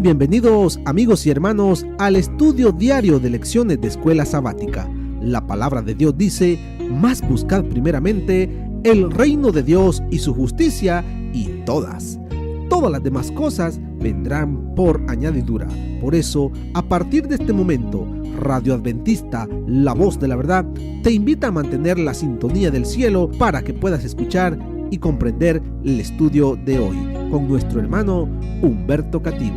bienvenidos amigos y hermanos al estudio diario de lecciones de Escuela Sabática. La palabra de Dios dice: mas buscad primeramente el reino de Dios y su justicia, y todas las demás cosas vendrán por añadidura. Por eso, a partir de este momento, Radio Adventista, la voz de la verdad, te invita a mantener la sintonía del cielo para que puedas escuchar y comprender el estudio de hoy con nuestro hermano Humberto Cativo.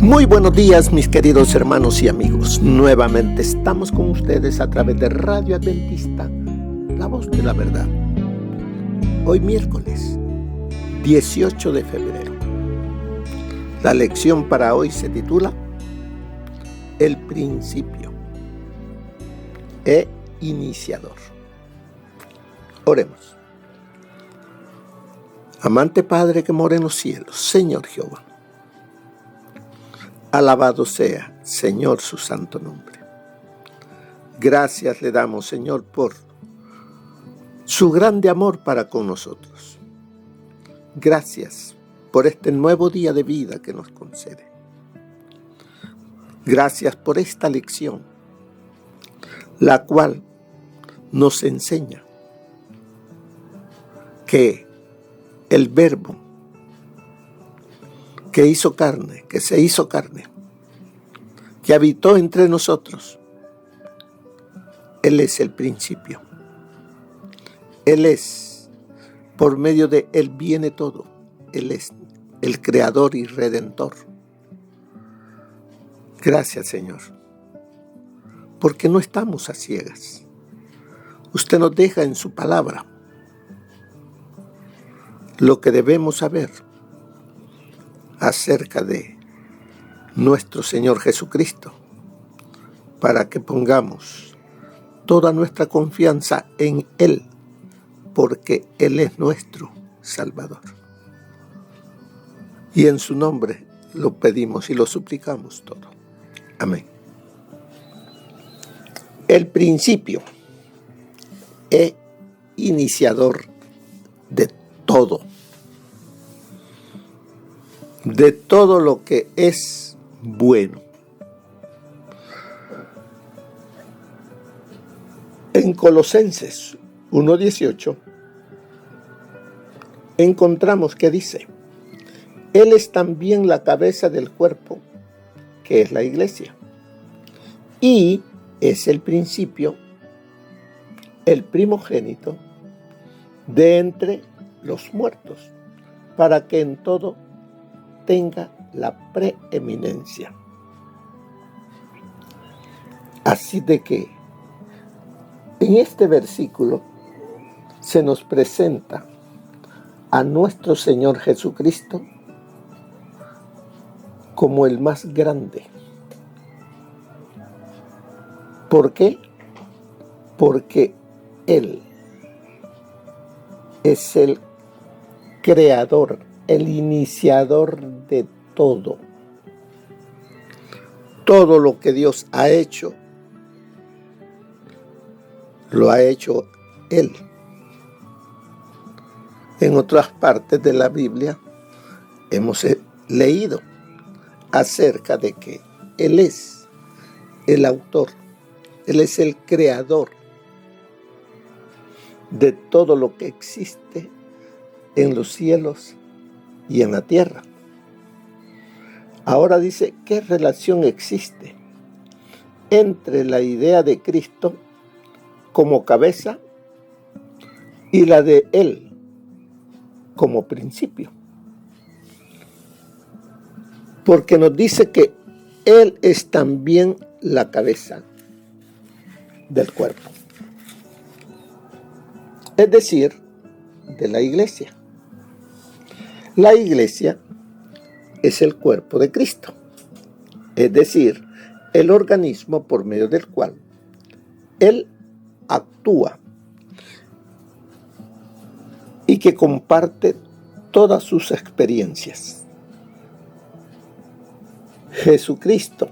Muy buenos días, mis queridos hermanos y amigos. Nuevamente estamos con ustedes a través de Radio Adventista, la voz de la verdad. Hoy miércoles 18 de febrero. La lección para hoy se titula El principio e iniciador. Oremos. Amante Padre que mora en los cielos, Señor Jehová, alabado sea, Señor, su santo nombre. Gracias le damos, Señor, por su grande amor para con nosotros. Gracias por este nuevo día de vida que nos concede. Gracias por esta lección, la cual nos enseña que el Verbo que hizo carne, que se hizo carne, que habitó entre nosotros, Él es el principio. Él es, por medio de Él viene todo. Él es el Creador y Redentor. Gracias, Señor, porque no estamos a ciegas. Usted nos deja en su palabra lo que debemos saber acerca de nuestro Señor Jesucristo, para que pongamos toda nuestra confianza en Él, porque Él es nuestro Salvador. Y en su nombre lo pedimos y lo suplicamos todo. Amén. El principio es iniciador de todo lo que es bueno. En Colosenses 1:18 encontramos que dice: Él es también la cabeza del cuerpo, que es la iglesia, y es el principio, el primogénito de entre los muertos, para que en todo tenga la preeminencia. Así de que en este versículo se nos presenta a nuestro Señor Jesucristo como el más grande. ¿Por qué? Porque Él es el creador, el iniciador de todo. Todo lo que Dios ha hecho, lo ha hecho Él. En otras partes de la Biblia hemos leído acerca de que Él es el autor, Él es el creador de todo lo que existe en los cielos y en la tierra. Ahora dice, ¿qué relación existe entre la idea de Cristo como cabeza y la de Él como principio? Porque nos dice que Él es también la cabeza del cuerpo, es decir, de la iglesia. La iglesia es el cuerpo de Cristo, es decir, el organismo por medio del cual Él actúa y que comparte todas sus experiencias. Jesucristo,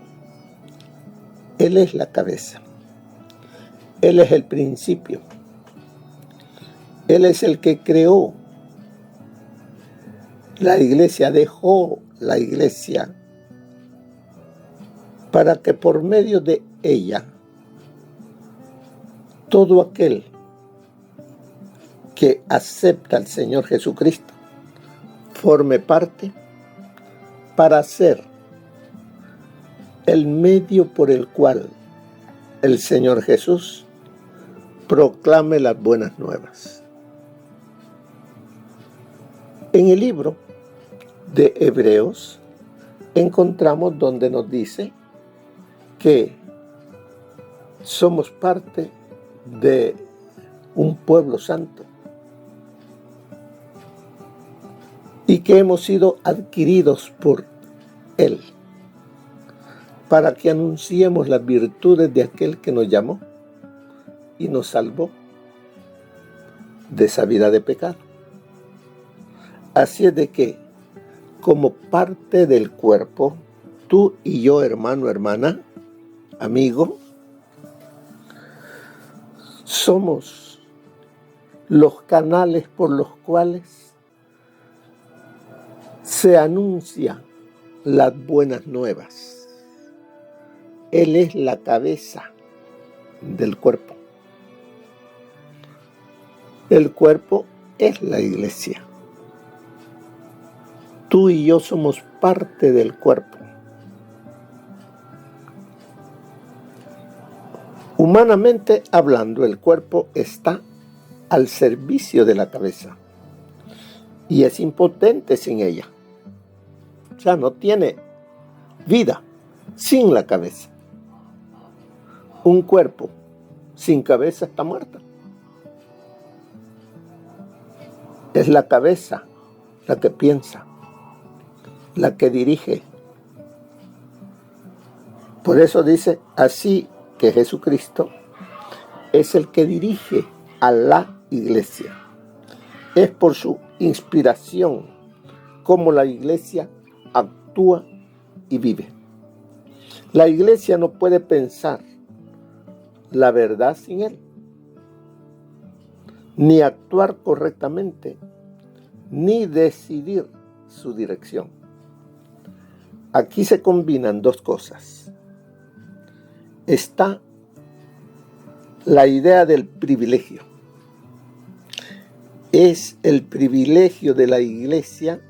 Él es la cabeza, Él es el principio, Él es el que creó la iglesia, dejó la iglesia para que por medio de ella todo aquel que acepta al Señor Jesucristo forme parte para ser el medio por el cual el Señor Jesús proclame las buenas nuevas. En el libro de Hebreos encontramos donde nos dice que somos parte de un pueblo santo y que hemos sido adquiridos por Él para que anunciemos las virtudes de aquel que nos llamó y nos salvó de esa vida de pecado. Así es de que, como parte del cuerpo, tú y yo, hermano, hermana, amigo, somos los canales por los cuales se anuncian las buenas nuevas. Él es la cabeza del cuerpo. El cuerpo es la iglesia. Tú y yo somos parte del cuerpo. Humanamente hablando, el cuerpo está al servicio de la cabeza y es impotente sin ella. O sea, no tiene vida sin la cabeza. Un cuerpo sin cabeza está muerto. Es la cabeza la que piensa, la que dirige. Por eso dice así que Jesucristo es el que dirige a la iglesia. Es por su inspiración como la iglesia actúa y vive. La iglesia no puede pensar la verdad sin Él, ni actuar correctamente, ni decidir su dirección. Aquí se combinan dos cosas. Está la idea del privilegio. Es el privilegio de la iglesia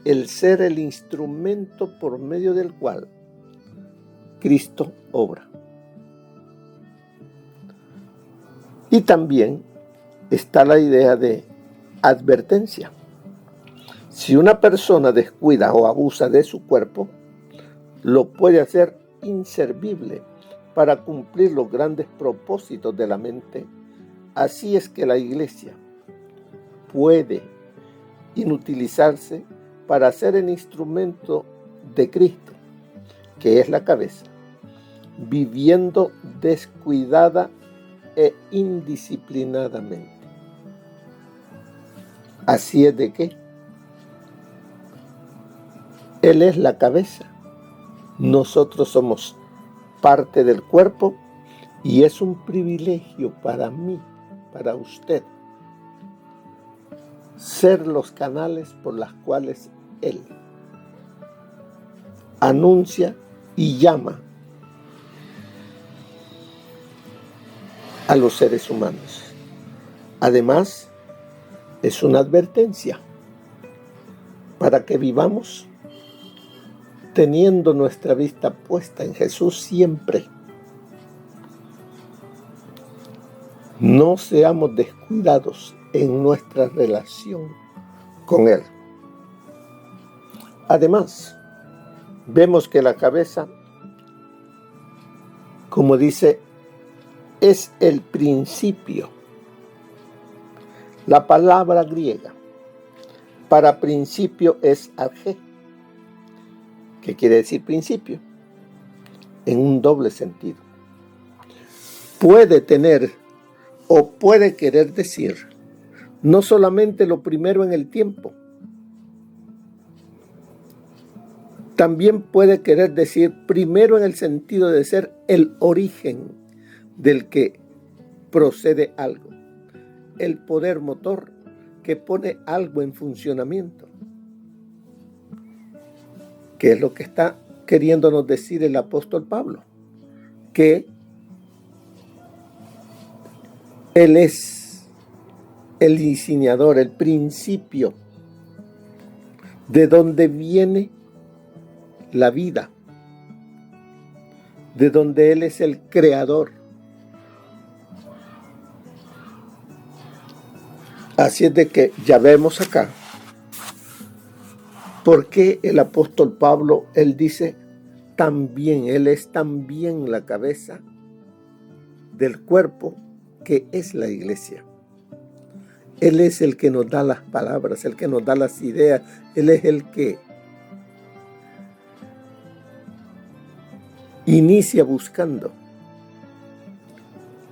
el ser el instrumento por medio del cual Cristo obra. Y también está la idea de advertencia. Si una persona descuida o abusa de su cuerpo, lo puede hacer inservible para cumplir los grandes propósitos de la mente. Así es que la iglesia puede inutilizarse para ser el instrumento de Cristo, que es la cabeza, viviendo descuidada e indisciplinadamente. Así es de que Él es la cabeza, nosotros somos parte del cuerpo y es un privilegio para mí, para usted, ser los canales por los cuales Él anuncia y llama a los seres humanos. Además, es una advertencia para que vivamos teniendo nuestra vista puesta en Jesús siempre. No seamos descuidados en nuestra relación con Él. Además, vemos que la cabeza, como dice, es el principio. La palabra griega para principio es argé, que quiere decir principio, en un doble sentido. Puede tener o puede querer decir no solamente lo primero en el tiempo, también puede querer decir primero en el sentido de ser el origen del que procede algo, el poder motor que pone algo en funcionamiento, que es lo que está queriéndonos decir el apóstol Pablo? Que Él es el diseñador, el principio, de donde viene la vida, de donde Él es el creador. Así es de que ya vemos acá por qué el apóstol Pablo, él dice también, Él es también la cabeza del cuerpo que es la iglesia. Él es el que nos da las palabras, el que nos da las ideas, Él es el que inicia buscando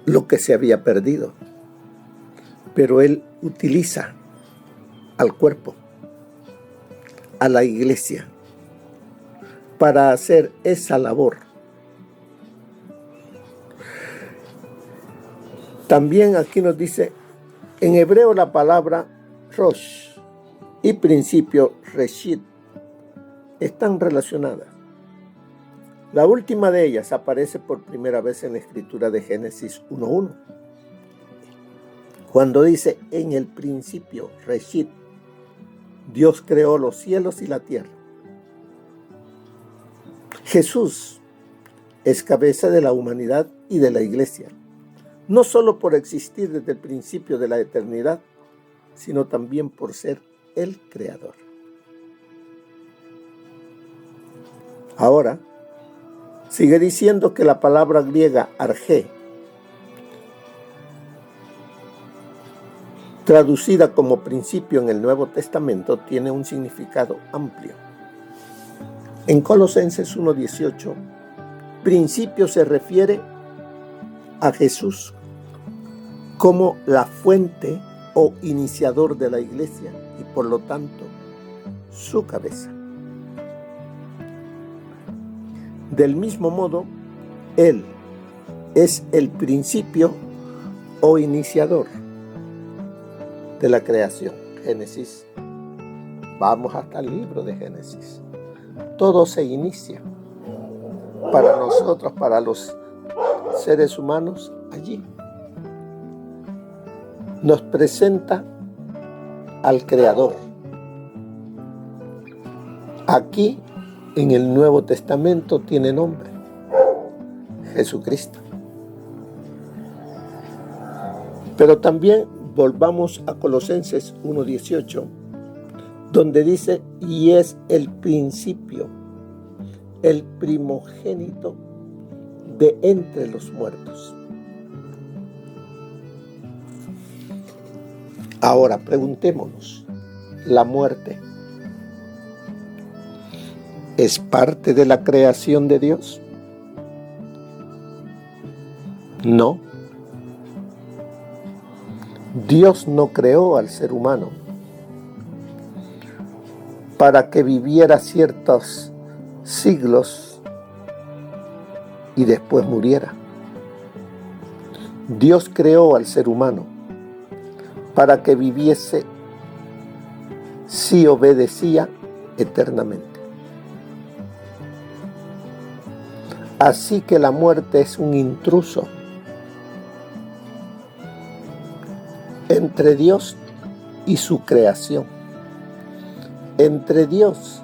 lo que se había perdido, pero Él utiliza al cuerpo, a la iglesia, para hacer esa labor. También aquí nos dice, en hebreo la palabra rosh y principio reshit están relacionadas. La última de ellas aparece por primera vez en la escritura de Génesis 1:1, cuando dice, en el principio, reshit, Dios creó los cielos y la tierra. Jesús es cabeza de la humanidad y de la iglesia, no solo por existir desde el principio de la eternidad, sino también por ser el creador. Ahora, sigue diciendo que la palabra griega argé, traducida como principio en el Nuevo Testamento, tiene un significado amplio. En Colosenses 1:18, principio se refiere a Jesús como la fuente o iniciador de la iglesia y por lo tanto su cabeza. Del mismo modo, Él es el principio o iniciador de la creación. Génesis, vamos hasta el libro de Génesis. Todo se inicia para nosotros, para los seres humanos, allí. Nos presenta al Creador. Aquí, en el Nuevo Testamento, tiene nombre: Jesucristo. Pero también volvamos a Colosenses 1:18, donde dice, y es el principio, el primogénito de entre los muertos. Ahora preguntémonos, ¿la muerte es parte de la creación de Dios? No. Dios no creó al ser humano para que viviera ciertos siglos y después muriera. Dios creó al ser humano para que viviese si obedecía eternamente. Así que la muerte es un intruso entre Dios y su creación, entre Dios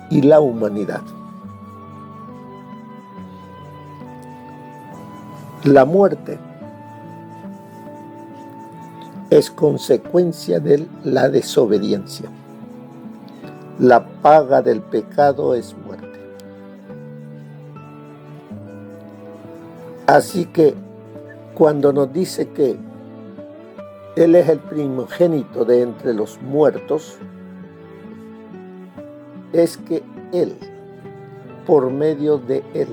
y la humanidad. La muerte es consecuencia de la desobediencia. La paga del pecado es muerte. Así que cuando nos dice que Él es el primogénito de entre los muertos, es que Él, por medio de Él,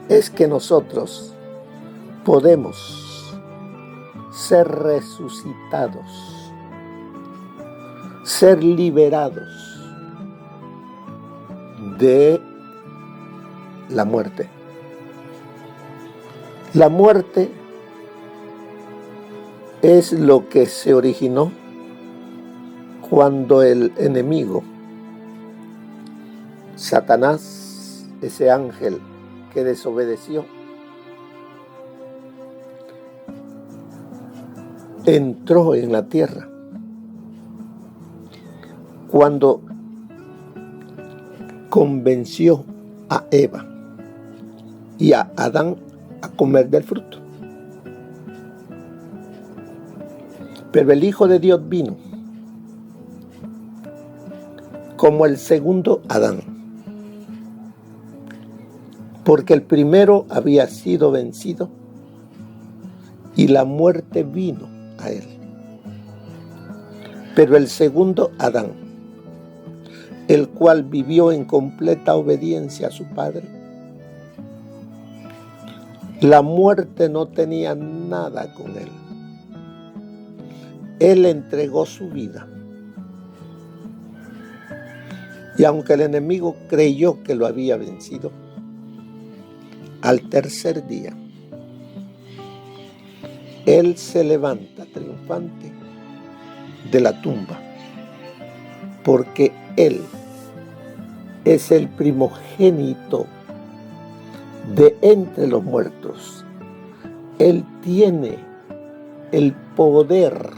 es que nosotros podemos ser resucitados, ser liberados de la muerte. La muerte es lo que se originó cuando el enemigo Satanás, ese ángel que desobedeció, entró en la tierra cuando convenció a Eva y a Adán a comer del fruto. Pero el Hijo de Dios vino como el segundo Adán, porque el primero había sido vencido y la muerte vino a él. Pero el segundo Adán, el cual vivió en completa obediencia a su Padre, la muerte no tenía nada con él. Él entregó su vida. Y aunque el enemigo creyó que lo había vencido, al tercer día, él se levanta triunfante de la tumba, porque él es el primogénito de entre los muertos. Él tiene el poder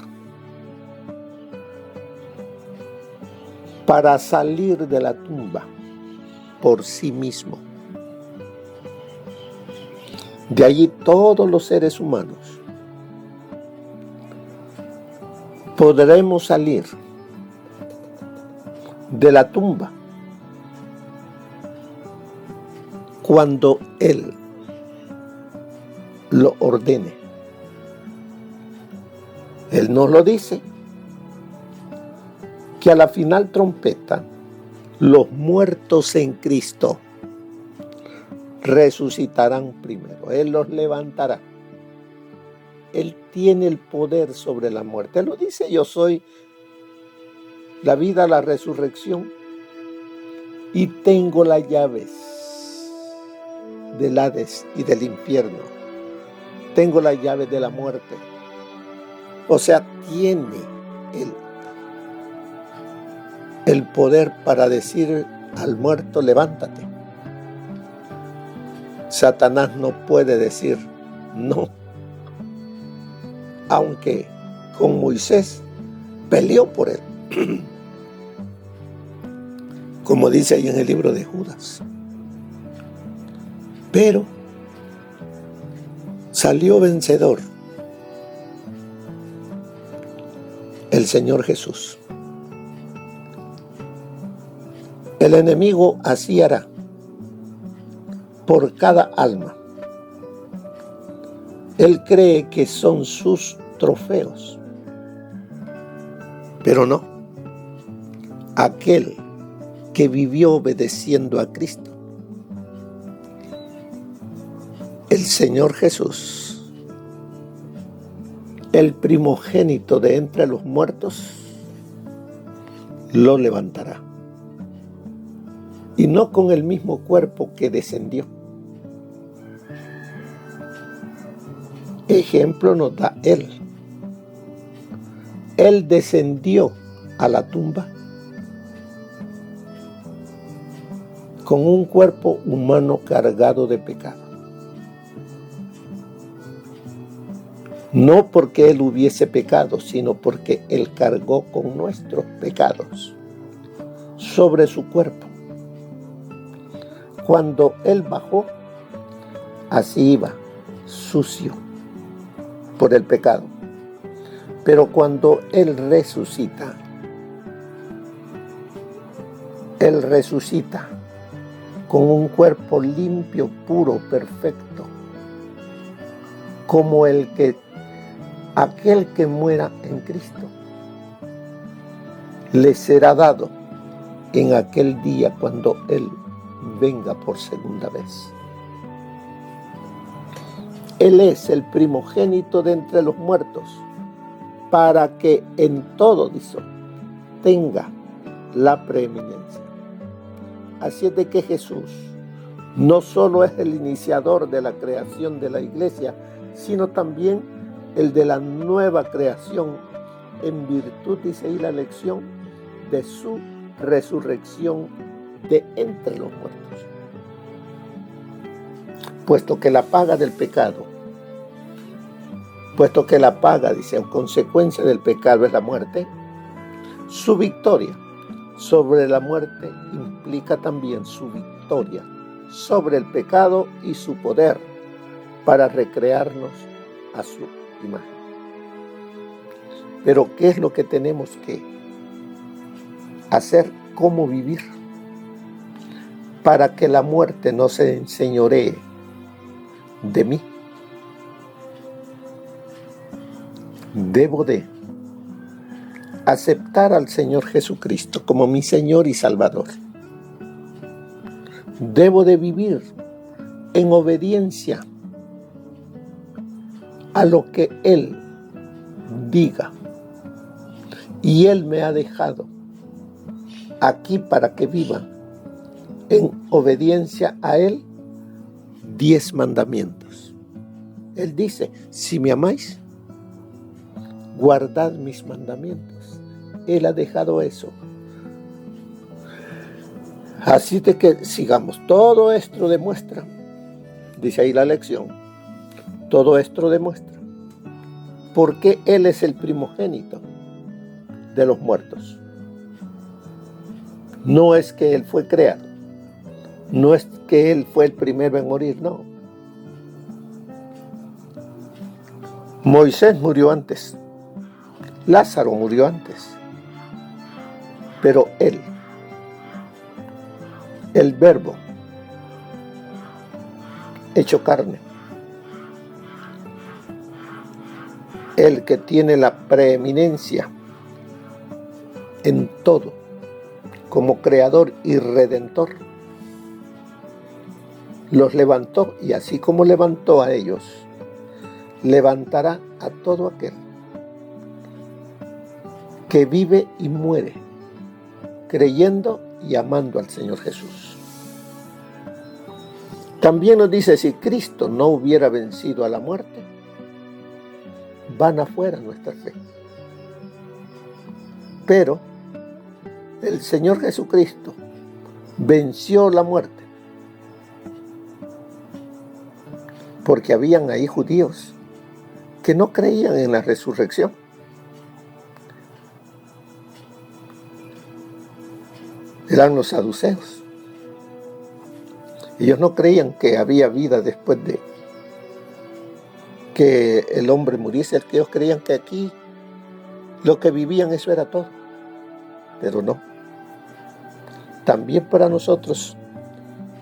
para salir de la tumba por sí mismo. De allí todos los seres humanos podremos salir de la tumba cuando Él lo ordene. Él nos lo dice, que a la final trompeta, los muertos en Cristo resucitarán primero. Él los levantará. Él tiene el poder sobre la muerte. Él lo dice: yo soy la vida, la resurrección, y tengo las llaves del Hades y del infierno. Tengo las llaves de la muerte. O sea, tiene el poder para decir al muerto: levántate. Satanás no puede decir no, aunque con Moisés peleó por él, como dice ahí en el libro de Judas. Pero salió vencedor el Señor Jesús. El enemigo así hará por cada alma. Él cree que son sus trofeos, pero no. Aquel que vivió obedeciendo a Cristo, el Señor Jesús, el primogénito de entre los muertos, lo levantará. Y no con el mismo cuerpo que descendió. Ejemplo nos da Él. Él descendió a la tumba con un cuerpo humano cargado de pecado. No porque Él hubiese pecado, sino porque Él cargó con nuestros pecados sobre su cuerpo. Cuando Él bajó, así iba, sucio por el pecado. Pero cuando Él resucita con un cuerpo limpio, puro, perfecto, como aquel que muera en Cristo, le será dado en aquel día cuando Él venga por segunda vez. Él es el primogénito de entre los muertos, para que en todo, dice, tenga la preeminencia. Así es de que Jesús no solo es el iniciador de la creación de la iglesia, sino también el de la nueva creación, en virtud, dice ahí la lección, de su resurrección de entre los muertos. Puesto que la paga del pecado, dice, en consecuencia del pecado es la muerte, su victoria sobre la muerte implica también su victoria sobre el pecado y su poder para recrearnos a su imagen. Pero ¿qué es lo que tenemos que hacer? ¿Cómo vivir? Para que la muerte no se enseñoree de mí. Debo de aceptar al Señor Jesucristo como mi Señor y Salvador. Debo de vivir en obediencia a lo que Él diga. Y Él me ha dejado aquí para que viva en obediencia a Él 10 mandamientos. Él dice, si me amáis, guardad mis mandamientos. Él ha dejado eso. Así de que sigamos. Todo esto demuestra, dice ahí la lección, todo esto demuestra porque Él es el primogénito de los muertos. No es que Él fue creado, no es que Él fue el primero en morir, no. Moisés murió antes, Lázaro murió antes, pero Él, el Verbo hecho carne, el que tiene la preeminencia en todo, como creador y redentor, los levantó, y así como levantó a ellos, levantará a todo aquel que vive y muere creyendo y amando al Señor Jesús. También nos dice, si Cristo no hubiera vencido a la muerte, vana fuera nuestra fe. Pero el Señor Jesucristo venció la muerte, porque habían ahí judíos que no creían en la resurrección. Eran los saduceos. Ellos no creían que había vida después de que el hombre muriese. Ellos creían que aquí lo que vivían, eso era todo. Pero no. También para nosotros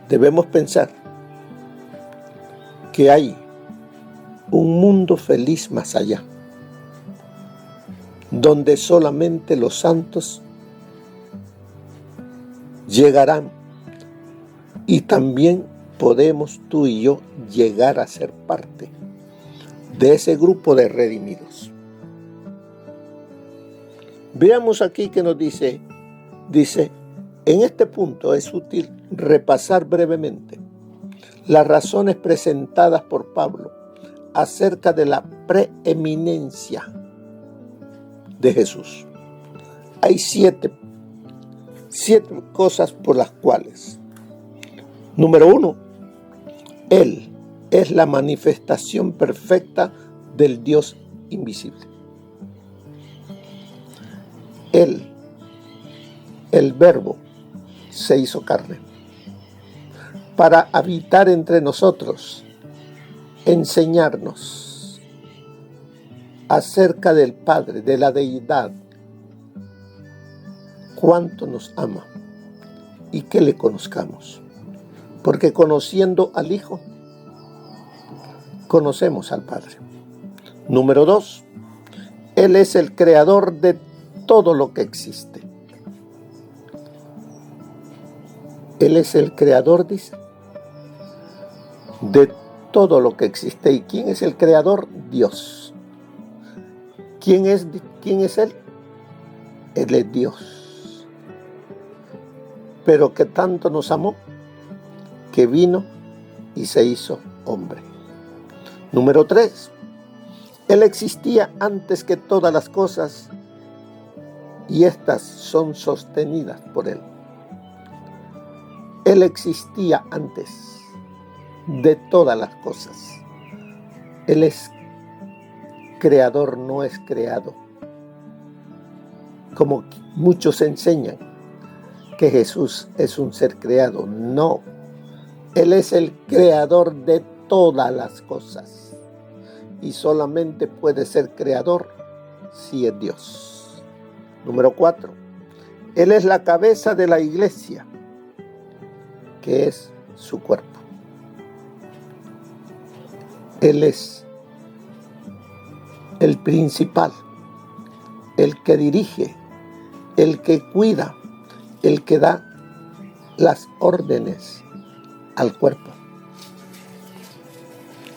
debemos pensar que hay un mundo feliz más allá, donde solamente los santos llegarán, y también podemos tú y yo llegar a ser parte de ese grupo de redimidos. Veamos aquí que nos dice, en este punto es útil repasar brevemente las razones presentadas por Pablo acerca de la preeminencia de Jesús. Hay siete cosas por las cuales. Número 1, Él es la manifestación perfecta del Dios invisible. Él, el Verbo, se hizo carne para habitar entre nosotros, enseñarnos acerca del Padre, de la Deidad, cuánto nos ama y que le conozcamos. Porque conociendo al Hijo, conocemos al Padre. Número 2, Él es el creador de todo lo que existe. Él es el creador, dice, de todo lo que existe. ¿Y quién es el creador? Dios. ¿Quién es Él? Él es Dios. Pero que tanto nos amó, que vino y se hizo hombre. Número 3, Él existía antes que todas las cosas y estas son sostenidas por Él. Él existía antes de todas las cosas. Él es creador, no es creado. Como muchos enseñan que Jesús es un ser creado. No, Él es el creador de todas las cosas. Y solamente puede ser creador si es Dios. Número 4. Él es la cabeza de la iglesia, que es su cuerpo. Él es el principal, el que dirige, el que cuida, el que da las órdenes al cuerpo.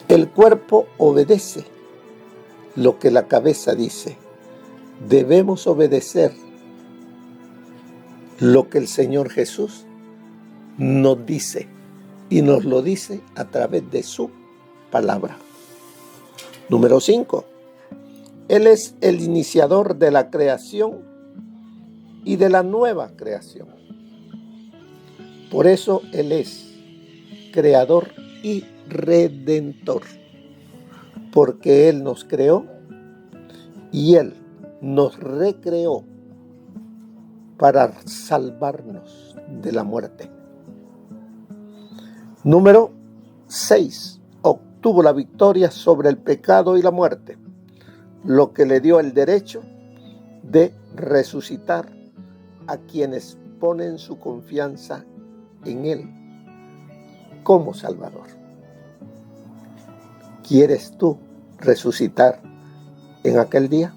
El cuerpo obedece lo que la cabeza dice. Debemos obedecer lo que el Señor Jesús nos dice, y nos lo dice a través de su palabra. Número 5. Él es el iniciador de la creación y de la nueva creación. Por eso Él es creador y redentor, porque Él nos creó y Él nos recreó para salvarnos de la muerte. Número 6. Obtuvo la victoria sobre el pecado y la muerte, lo que le dio el derecho de resucitar a quienes ponen su confianza en Él como Salvador. ¿Quieres tú resucitar en aquel día,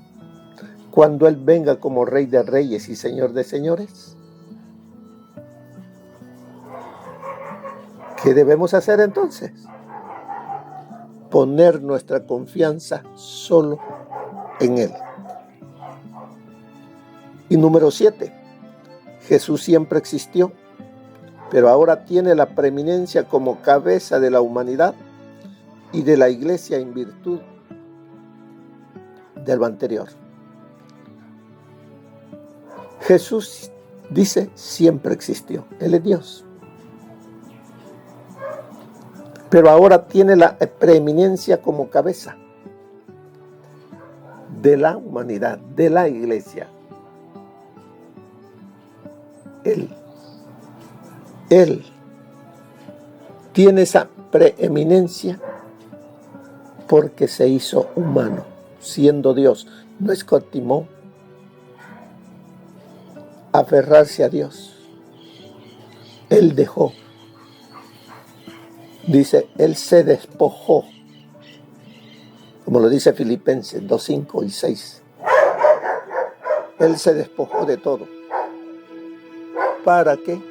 cuando Él venga como Rey de Reyes y Señor de Señores? ¿Qué debemos hacer entonces? Poner nuestra confianza solo en Él. Y número 7. Jesús siempre existió, pero ahora tiene la preeminencia como cabeza de la humanidad y de la iglesia en virtud de lo anterior. Jesús, dice, siempre existió. Él es Dios. Pero ahora tiene la preeminencia como cabeza de la humanidad, de la iglesia. Él tiene esa preeminencia porque se hizo humano, siendo Dios. No escatimó aferrarse a Dios. Él dejó. Dice, Él se despojó, como lo dice Filipenses 2:5 y 6. Él se despojó de todo para que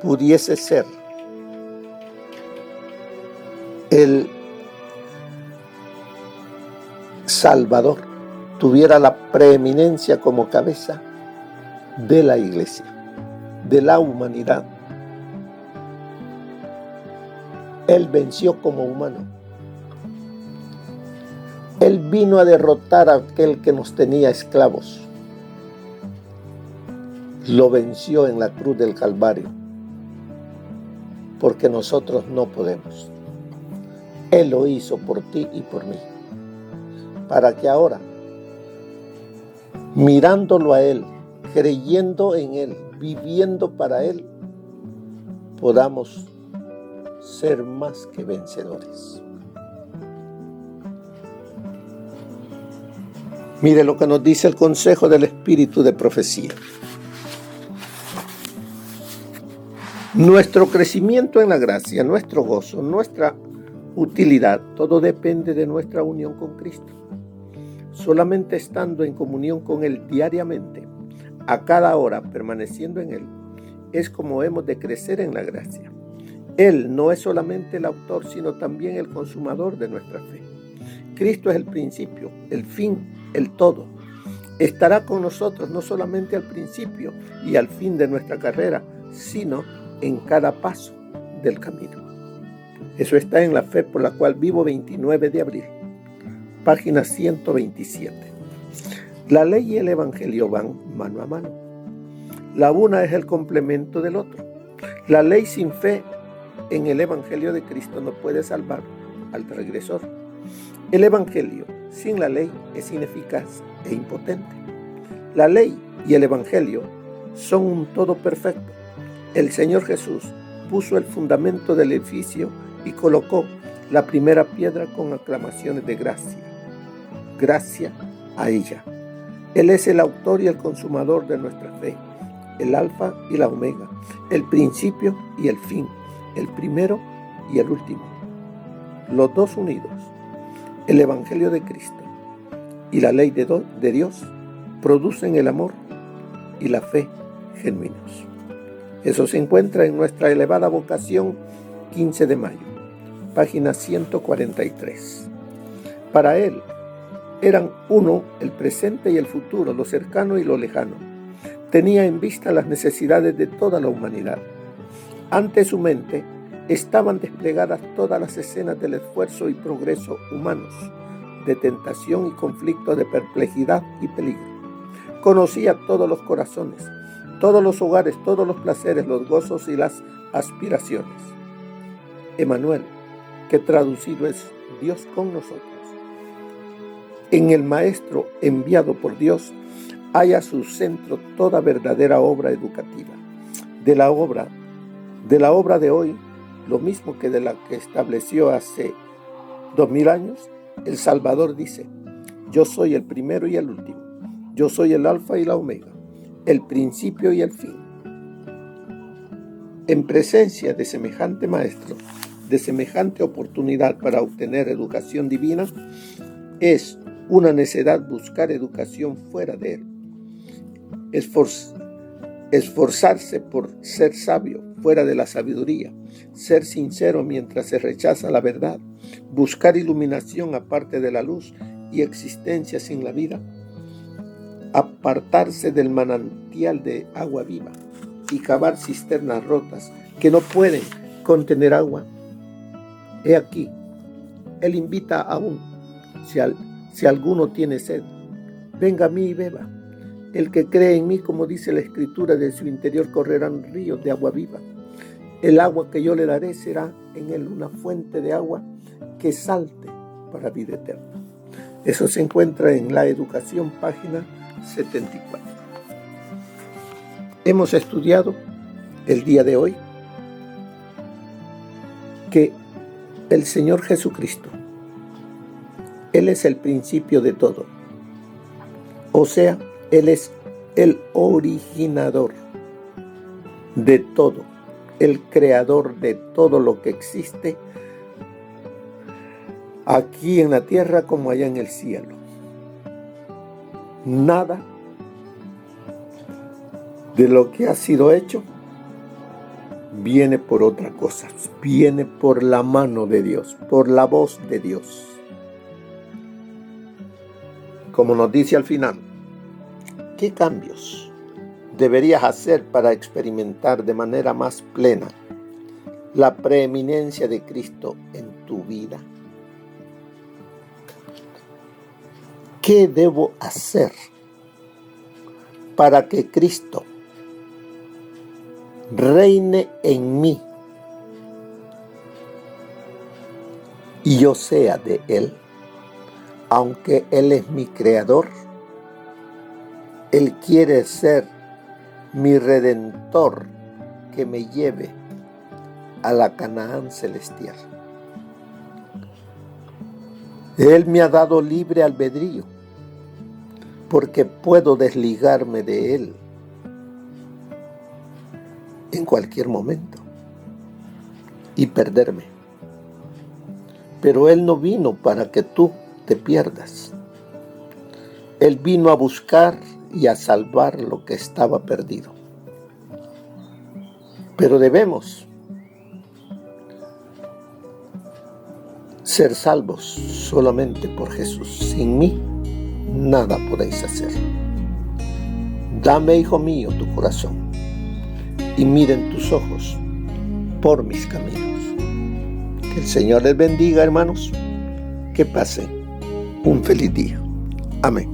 pudiese ser el Salvador, tuviera la preeminencia como cabeza de la iglesia, de la humanidad. Él venció como humano. Él vino a derrotar a aquel que nos tenía esclavos. Lo venció en la cruz del Calvario, porque nosotros no podemos. Él lo hizo por ti y por mí, para que ahora, mirándolo a Él, creyendo en Él, viviendo para Él, podamos ser más que vencedores. Mire lo que nos dice el consejo del Espíritu de profecía. Nuestro crecimiento en la gracia, nuestro gozo, nuestra utilidad, todo depende de nuestra unión con Cristo. Solamente estando en comunión con Él diariamente, a cada hora, permaneciendo en Él, es como hemos de crecer en la gracia. Él no es solamente el autor, sino también el consumador de nuestra fe. Cristo es el principio, el fin, el todo. Estará con nosotros no solamente al principio y al fin de nuestra carrera, sino en cada paso del camino. Eso está en La Fe por la cual vivo, 29 de abril, página 127. La ley y el evangelio van mano a mano. La una es el complemento del otro. La ley sin fe en el Evangelio de Cristo no puede salvar al transgresor. El Evangelio sin la ley es ineficaz e impotente. La ley y el Evangelio son un todo perfecto. El Señor Jesús puso el fundamento del edificio y colocó la primera piedra con aclamaciones de gracia. Gracia a ella. Él es el autor y el consumador de nuestra fe, el alfa y la omega, el principio y el fin, el primero y el último. Los dos unidos, el Evangelio de Cristo y la ley de Dios, producen el amor y la fe genuinos. Eso se encuentra en nuestra elevada vocación 15 de mayo, página 143. Para él eran uno el presente y el futuro, lo cercano y lo lejano. Tenía en vista las necesidades de toda la humanidad. Ante su mente estaban desplegadas todas las escenas del esfuerzo y progreso humanos, de tentación y conflicto, de perplejidad y peligro. Conocía todos los corazones, todos los hogares, todos los placeres, los gozos y las aspiraciones. Emmanuel, que traducido es Dios con nosotros. En el Maestro enviado por Dios haya su centro toda verdadera obra educativa. De la obra de hoy, lo mismo que de la que estableció hace 2000 años, el Salvador dice: yo soy el primero y el último, yo soy el alfa y la omega, el principio y el fin. En presencia de semejante maestro, de semejante oportunidad para obtener educación divina, es una necedad buscar educación fuera de él. Esforzarse por ser sabio fuera de la sabiduría, ser sincero mientras se rechaza la verdad, buscar iluminación aparte de la luz y existencia sin la vida, apartarse del manantial de agua viva y cavar cisternas rotas que no pueden contener agua. He aquí, él invita aún, si alguno tiene sed, venga a mí y beba. El que cree en mí, como dice la Escritura, de su interior correrán ríos de agua viva. El agua que yo le daré será en él una fuente de agua que salte para vida eterna. Eso se encuentra en La Educación, página 74. Hemos estudiado el día de hoy que el Señor Jesucristo, Él es el principio de todo. O sea, Él es el originador de todo, el creador de todo lo que existe aquí en la tierra como allá en el cielo. Nada de lo que ha sido hecho viene por otra cosa, viene por la mano de Dios, por la voz de Dios. Como nos dice al final, ¿qué cambios deberías hacer para experimentar de manera más plena la preeminencia de Cristo en tu vida? ¿Qué debo hacer para que Cristo reine en mí y yo sea de Él? Aunque Él es mi creador, Él quiere ser mi redentor que me lleve a la Canaán celestial. Él me ha dado libre albedrío porque puedo desligarme de Él en cualquier momento y perderme. Pero Él no vino para que tú te pierdas. Él vino a buscar y a salvar lo que estaba perdido. Pero debemos ser salvos solamente por Jesús. Sin mí, nada podéis hacer. Dame, hijo mío, tu corazón y miren tus ojos por mis caminos. Que el Señor les bendiga, hermanos. Que pasen un feliz día. Amén.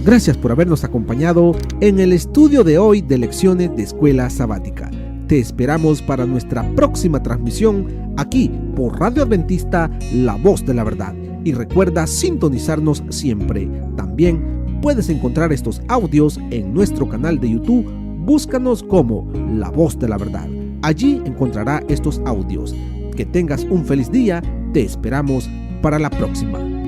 Gracias por habernos acompañado en el estudio de hoy de lecciones de Escuela Sabática. Te esperamos para nuestra próxima transmisión aquí por Radio Adventista, La Voz de la Verdad. Y recuerda sintonizarnos siempre. También puedes encontrar estos audios en nuestro canal de YouTube. Búscanos como La Voz de la Verdad. Allí encontrará estos audios. Que tengas un feliz día. Te esperamos para la próxima.